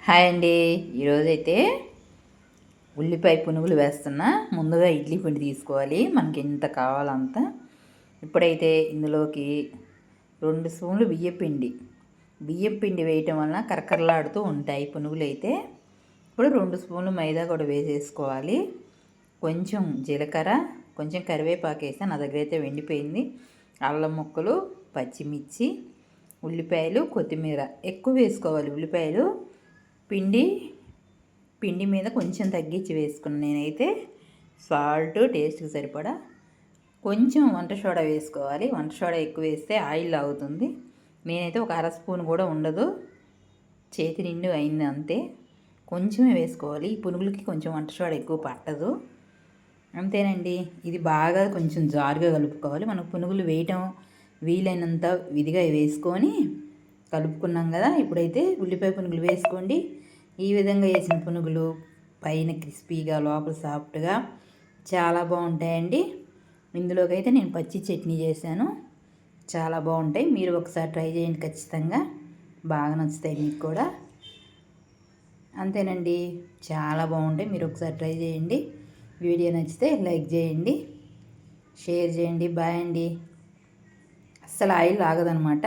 Hi అండి. ఈరోజైతే ఉల్లిపాయ పునుగులు వేస్తున్నా. ముందుగా ఇడ్లీ పిండి తీసుకోవాలి, మనకి ఎంత కావాలంత. ఇప్పుడైతే ఇందులోకి 2 స్పూన్లు బియ్యం పిండి వేయటం వలన కరకరలాడుతూ ఉంటాయి పునుగులు అయితే. ఇప్పుడు 2 స్పూన్లు మైదా కూడా వేసేసుకోవాలి. కొంచెం జీలకర్ర, కొంచెం కరివేపాకు వేసాను, నా దగ్గర అయితే వెండిపోయింది. అల్లం ముక్కలు, పచ్చిమిర్చి, ఉల్లిపాయలు, కొత్తిమీర ఎక్కువ వేసుకోవాలి. ఉల్లిపాయలు పిండి మీద కొంచెం తగ్గించి వేసుకున్నాను నేనైతే. సాల్ట్ టేస్ట్కి సరిపడా, కొంచెం వంట సోడా వేసుకోవాలి. వంట సోడా ఎక్కువ వేస్తే ఆయిల్ అవుతుంది. నేనైతే ఒక 1/2 స్పూన్ కూడా ఉండదు, చేతి నిండు అయింది అంతే. కొంచెమే వేసుకోవాలి. ఈ పునుగులకి కొంచెం వంట సోడా ఎక్కువ పట్టదు, అంతేనండి. ఇది బాగా కొంచెం జారుగా కలుపుకోవాలి. మనకు పునుగులు వేయటం వీలైనంత విధిగా వేసుకొని కలుపుకున్నాం కదా. ఇప్పుడైతే ఉల్లిపాయ పునుగులు వేసుకోండి. ఈ విధంగా వేసిన పునుగులు పైన క్రిస్పీగా, లోపల సాఫ్ట్గా చాలా బాగుంటాయండి. ఇందులోకి అయితే నేను పచ్చి చట్నీ చేశాను, చాలా బాగుంటాయి. మీరు ఒకసారి ట్రై చేయండి, ఖచ్చితంగా బాగా నచ్చుతాయి మీకు కూడా. అంతేనండి, చాలా బాగుంటాయి. మీరు ఒకసారి ట్రై చేయండి. వీడియో నచ్చితే లైక్ చేయండి, షేర్ చేయండి. బాయ్ అండి. అస్సలు ఆయిల్ ఆగదనమాట.